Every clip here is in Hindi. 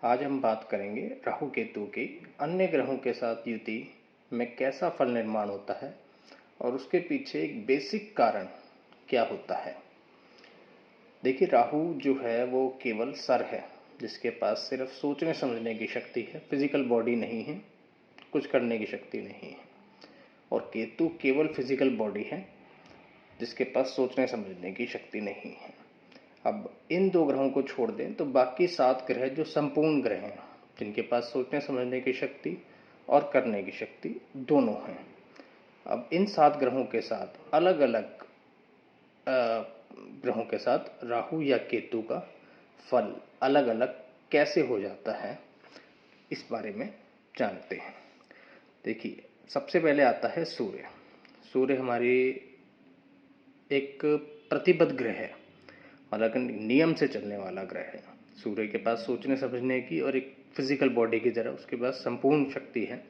आज हम बात करेंगे राहु केतु की अन्य ग्रहों के साथ युति में कैसा फल निर्माण होता है और उसके पीछे एक बेसिक कारण क्या होता है। देखिए, राहु जो है वो केवल सर है जिसके पास सिर्फ सोचने समझने की शक्ति है, फिजिकल बॉडी नहीं है, कुछ करने की शक्ति नहीं है। और केतु केवल फिजिकल बॉडी है जिसके पास सोचने समझने की शक्ति नहीं है। अब इन दो ग्रहों को छोड़ दें तो बाकी 7 ग्रह जो संपूर्ण ग्रह हैं, जिनके पास सोचने समझने की शक्ति और करने की शक्ति दोनों हैं। अब इन 7 ग्रहों के साथ अलग अलग ग्रहों के साथ राहु या केतु का फल अलग अलग कैसे हो जाता है, इस बारे में जानते हैं। देखिए, सबसे पहले आता है सूर्य। सूर्य हमारी एक प्रतिबद्ध ग्रह है, अलग नियम से चलने वाला ग्रह है। सूर्य के पास सोचने समझने की और एक फिजिकल बॉडी की तरह उसके पास संपूर्ण शक्ति है।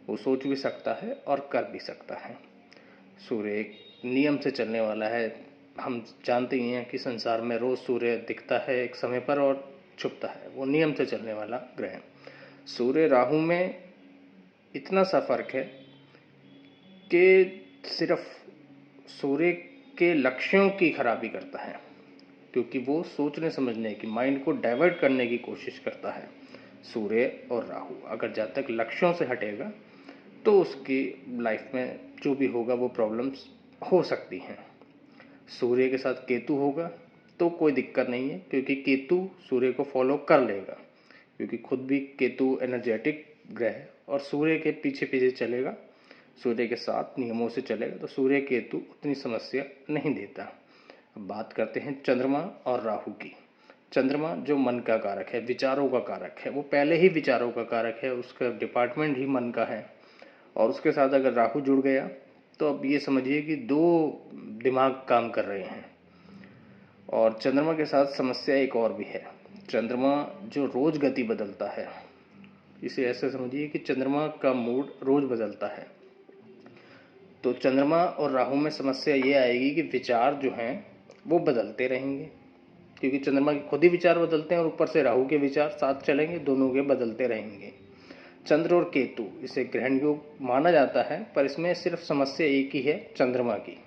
वो सोच भी सकता है और कर भी सकता है। सूर्य एक नियम से चलने वाला है। हम जानते ही हैं कि संसार में रोज सूर्य दिखता है एक समय पर और छुपता है। वो नियम से चलने वाला ग्रह है। सूर्य राहु में इतना सा फर्क है कि सिर्फ सूर्य के लक्ष्यों की खराबी करता है, क्योंकि वो सोचने समझने की, माइंड को डाइवर्ट करने की कोशिश करता है। सूर्य और राहु अगर जब तक लक्ष्यों से हटेगा तो उसकी लाइफ में जो भी होगा वो प्रॉब्लम्स हो सकती हैं। सूर्य के साथ केतु होगा तो कोई दिक्कत नहीं है, क्योंकि केतु सूर्य को फॉलो कर लेगा, क्योंकि खुद भी केतु एनर्जेटिक ग्रह है और सूर्य के पीछे पीछे चलेगा, सूर्य के साथ नियमों से चलेगा, तो सूर्य केतु उतनी समस्या नहीं देता। अब बात करते हैं चंद्रमा और राहु की। चंद्रमा जो मन का कारक है, विचारों का कारक है, वो पहले ही विचारों का कारक है, उसका डिपार्टमेंट ही मन का है। और उसके साथ अगर राहु जुड़ गया तो अब ये समझिए कि 2 दिमाग काम कर रहे हैं। और चंद्रमा के साथ समस्या एक और भी है। चंद्रमा जो रोज गति बदलता है, इसे ऐसे समझिए कि चंद्रमा का मूड रोज बदलता है। तो चंद्रमा और राहु में समस्या ये आएगी कि विचार जो हैं वो बदलते रहेंगे, क्योंकि चंद्रमा के खुद ही विचार बदलते हैं और ऊपर से राहु के विचार साथ चलेंगे, दोनों के बदलते रहेंगे। चंद्र और केतु, इसे ग्रहण योग माना जाता है, पर इसमें सिर्फ समस्या एक ही है, चंद्रमा की।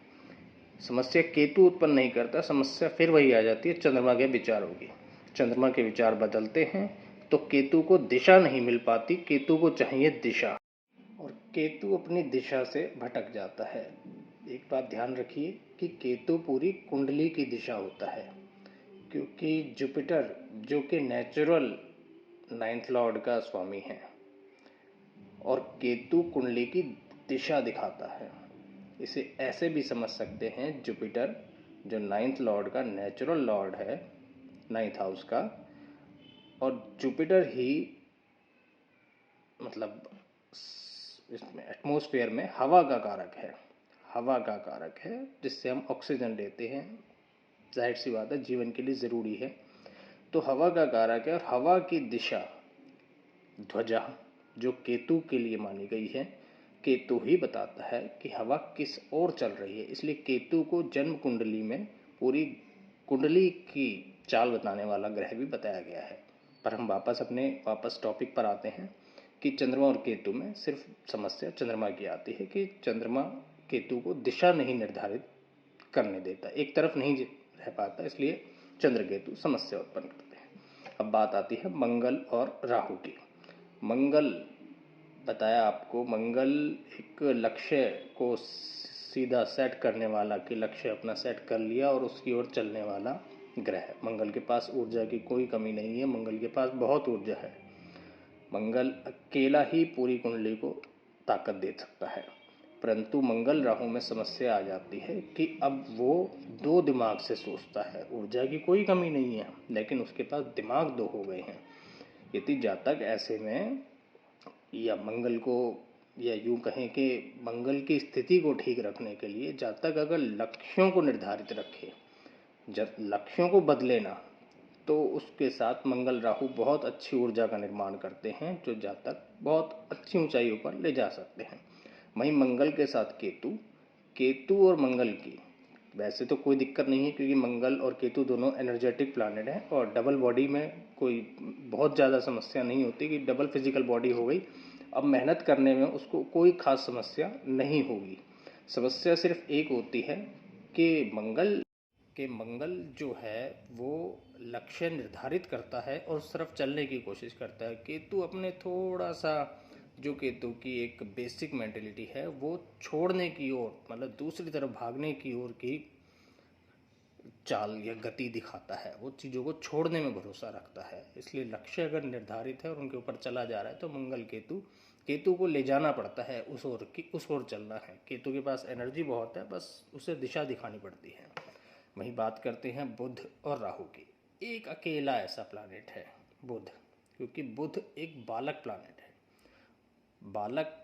समस्या केतु उत्पन्न नहीं करता, समस्या फिर वही आ जाती है चंद्रमा के विचारों की। चंद्रमा के विचार बदलते हैं तो केतु को दिशा नहीं मिल पाती, केतु को चाहिए दिशा, और केतु अपनी दिशा से भटक जाता है। एक बात ध्यान रखिए कि केतु पूरी कुंडली की दिशा होता है, क्योंकि जुपिटर जो कि नेचुरल 9th लॉर्ड का स्वामी है और केतु कुंडली की दिशा दिखाता है। इसे ऐसे भी समझ सकते हैं, जुपिटर जो 9th लॉर्ड का नेचुरल लॉर्ड है, 9th हाउस का, और जुपिटर ही मतलब इसमें एटमॉस्फेयर में हवा का कारक है। हवा का कारक है जिससे हम ऑक्सीजन लेते हैं, जाहिर सी बात है जीवन के लिए ज़रूरी है। तो हवा का कारक है और हवा की दिशा ध्वजा जो केतु के लिए मानी गई है, केतु ही बताता है कि हवा किस ओर चल रही है। इसलिए केतु को जन्म कुंडली में पूरी कुंडली की चाल बताने वाला ग्रह भी बताया गया है। पर हम वापस टॉपिक पर आते हैं कि चंद्रमा और केतु में सिर्फ समस्या चंद्रमा की आती है कि चंद्रमा केतु को दिशा नहीं निर्धारित करने देता, एक तरफ नहीं रह पाता, इसलिए चंद्र केतु समस्या उत्पन्न करते हैं। अब बात आती है मंगल और राहु की। मंगल बताया आपको, मंगल एक लक्ष्य को सीधा सेट करने वाला, कि लक्ष्य अपना सेट कर लिया और उसकी ओर चलने वाला ग्रह है। मंगल के पास ऊर्जा की कोई कमी नहीं है, मंगल के पास बहुत ऊर्जा है। मंगल अकेला ही पूरी कुंडली को ताकत दे सकता है। परंतु मंगल राहु में समस्या आ जाती है कि अब वो 2 दिमाग से सोचता है। ऊर्जा की कोई कमी नहीं है, लेकिन उसके पास दिमाग 2 हो गए हैं। यदि जातक ऐसे में, या मंगल को, या यूं कहें कि मंगल की स्थिति को ठीक रखने के लिए जातक अगर लक्ष्यों को निर्धारित रखे, जब लक्ष्यों को बदले ना, तो उसके साथ मंगल राहु बहुत अच्छी ऊर्जा का निर्माण करते हैं, जो जातक बहुत अच्छी ऊंचाइयों पर ले जा सकते हैं। वहीं मंगल के साथ केतु और मंगल की वैसे तो कोई दिक्कत नहीं है, क्योंकि मंगल और केतु दोनों एनर्जेटिक प्लैनेट हैं और डबल बॉडी में कोई बहुत ज़्यादा समस्या नहीं होती कि डबल फिजिकल बॉडी हो गई, अब मेहनत करने में उसको कोई खास समस्या नहीं होगी। समस्या सिर्फ एक होती है कि मंगल जो है वो लक्ष्य निर्धारित करता है और उस तरफ चलने की कोशिश करता है। केतु अपने थोड़ा सा, जो केतु की एक बेसिक मेंटेलिटी है वो छोड़ने की ओर, मतलब दूसरी तरफ भागने की ओर की चाल या गति दिखाता है, वो चीज़ों को छोड़ने में भरोसा रखता है। इसलिए लक्ष्य अगर निर्धारित है और उनके ऊपर चला जा रहा है तो मंगल केतु को ले जाना पड़ता है उस ओर चलना है। केतु के पास एनर्जी बहुत है, बस उसे दिशा दिखानी पड़ती है। वहीं बात करते हैं बुध और राहु की। एक अकेला ऐसा प्लैनेट है बुध, क्योंकि बुध एक बालक प्लैनेट है, बालक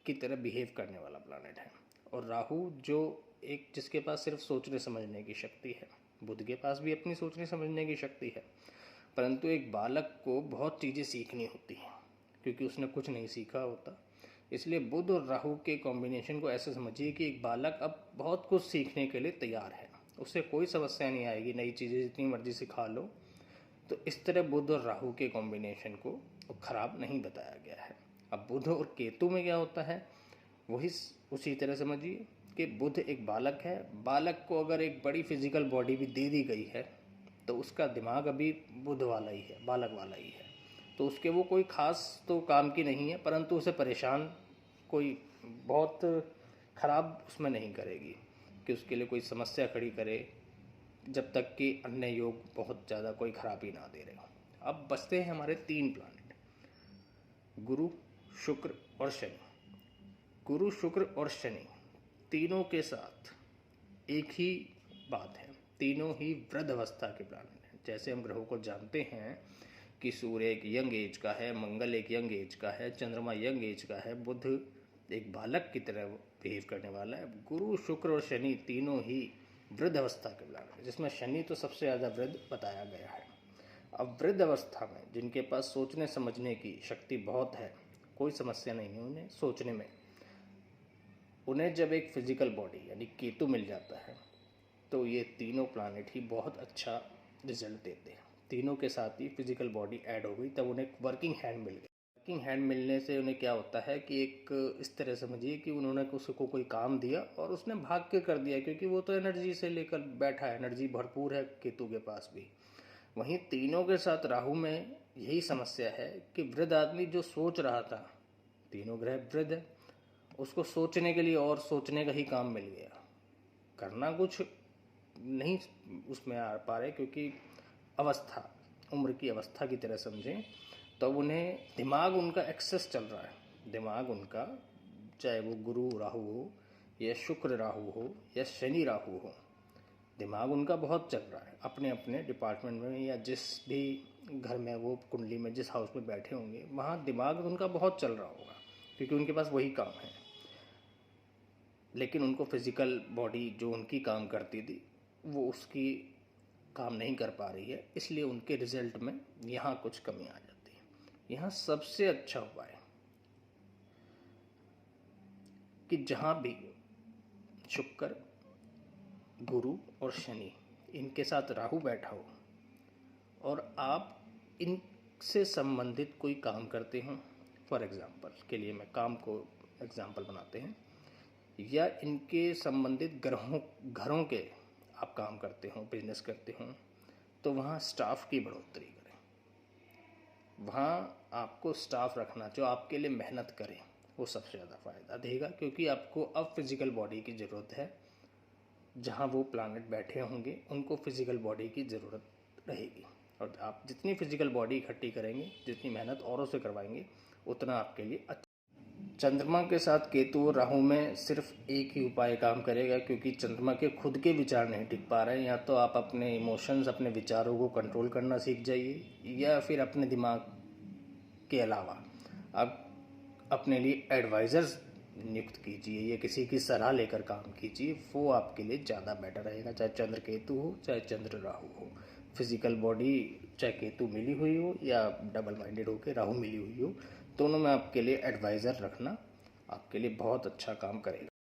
की तरह बिहेव करने वाला प्लैनेट है। और राहु जो एक जिसके पास सिर्फ सोचने समझने की शक्ति है। बुध के पास भी अपनी सोचने समझने की शक्ति है, परंतु एक बालक को बहुत चीज़ें सीखनी होती हैं क्योंकि उसने कुछ नहीं सीखा होता। इसलिए बुध और राहु के कॉम्बिनेशन को ऐसे समझिए कि एक बालक अब बहुत कुछ सीखने के लिए तैयार है, उससे कोई समस्या नहीं आएगी, नई चीज़ें जितनी मर्जी सिखा लो। तो इस तरह बुध और राहु के कॉम्बिनेशन को खराब नहीं बताया गया है। अब बुध और केतु में क्या होता है वही उसी तरह समझिए कि बुध एक बालक है, बालक को अगर एक बड़ी फिजिकल बॉडी भी दे दी गई है तो उसका दिमाग अभी बुध वाला ही है, बालक वाला ही है, तो उसके वो कोई खास तो काम की नहीं है, परंतु उसे परेशान कोई बहुत खराब उसमें नहीं करेगी कि उसके लिए कोई समस्या खड़ी करे, जब तक कि अन्य योग बहुत ज़्यादा कोई खराबी ना दे रहे हो। अब बचते हैं हमारे 3 प्लैनेट, गुरु, शुक्र और शनि। गुरु, शुक्र और शनि तीनों के साथ एक ही बात है, तीनों ही वृद्ध अवस्था के प्लैनेट हैं। जैसे हम ग्रहों को जानते हैं कि सूर्य एक यंग एज का है, मंगल एक यंग एज का है, चंद्रमा यंग एज का है, बुध एक बालक की तरह बिहेव करने वाला है। गुरु, शुक्र और शनि तीनों ही वृद्ध अवस्था के प्लैनेट हैं, जिसमें शनि तो सबसे ज़्यादा वृद्ध बताया गया है। अब वृद्ध अवस्था में जिनके पास सोचने समझने की शक्ति बहुत है, कोई समस्या नहीं है उन्हें सोचने में, उन्हें जब एक फिजिकल बॉडी यानी केतु मिल जाता है तो ये तीनों प्लैनेट ही बहुत अच्छा रिजल्ट देते हैं। तीनों के साथ ही फिजिकल बॉडी ऐड हो गई, तब उन्हें वर्किंग हैंड मिल गई। वर्किंग हैंड मिलने से उन्हें क्या होता है कि एक इस तरह समझिए कि उन्होंने उसको कोई काम दिया और उसने भाग के कर दिया, क्योंकि वो तो एनर्जी से लेकर बैठा है, एनर्जी भरपूर है केतु के पास भी। वहीं तीनों के साथ राहु में यही समस्या है कि वृद्ध आदमी जो सोच रहा था, तीनों ग्रह वृद्ध है, उसको सोचने के लिए और सोचने का ही काम मिल गया, करना कुछ नहीं उसमें आ पा रहे, क्योंकि अवस्था, उम्र की अवस्था की तरह समझें, तो उन्हें दिमाग उनका एक्सेस चल रहा है। दिमाग उनका, चाहे वो गुरु राहु हो या शुक्र राहु हो या शनि राहु हो, दिमाग उनका बहुत चल रहा है अपने अपने डिपार्टमेंट में, या जिस भी घर में वो कुंडली में जिस हाउस में बैठे होंगे वहाँ दिमाग उनका बहुत चल रहा होगा, क्योंकि उनके पास वही काम है। लेकिन उनको फिजिकल बॉडी जो उनकी काम करती थी वो उसकी काम नहीं कर पा रही है, इसलिए उनके रिजल्ट में यहाँ कुछ कमी आ जाती है। यहाँ सबसे अच्छा उपाय कि जहाँ भी शुक्र, गुरु और शनि, इनके साथ राहु बैठा हो और आप इनसे संबंधित कोई काम करते हो, फॉर एग्जांपल के लिए मैं काम को एग्जांपल बनाते हैं, या इनके संबंधित घरों के आप काम करते हो, बिजनेस करते हो, तो वहाँ स्टाफ की बढ़ोतरी करें। वहाँ आपको स्टाफ रखना जो आपके लिए मेहनत करे, वो सबसे ज़्यादा फ़ायदा देगा, क्योंकि आपको अब फिज़िकल बॉडी की ज़रूरत है। जहाँ वो प्लैनेट बैठे होंगे उनको फिज़िकल बॉडी की ज़रूरत रहेगी, और आप जितनी फिज़िकल बॉडी इकट्ठी करेंगे, जितनी मेहनत औरों से करवाएंगे, उतना आपके लिए अच्छा। चंद्रमा के साथ केतु और राहु में सिर्फ एक ही उपाय काम करेगा, क्योंकि चंद्रमा के खुद के विचार नहीं टिक पा रहे हैं। या तो आप अपने इमोशंस, अपने विचारों को कंट्रोल करना सीख जाइए, या फिर अपने दिमाग के अलावा आप अपने लिए एडवाइज़र्स नियुक्त कीजिए या किसी की सलाह लेकर काम कीजिए, वो आपके लिए ज़्यादा बेटर रहेगा। चाहे चंद्र केतु हो, चाहे चंद्र राहु हो, फिजिकल बॉडी चाहे केतु मिली हुई हो या डबल माइंडेड होकर राहु मिली हुई हो, दोनों में आपके लिए एडवाइज़र रखना आपके लिए बहुत अच्छा काम करेगा।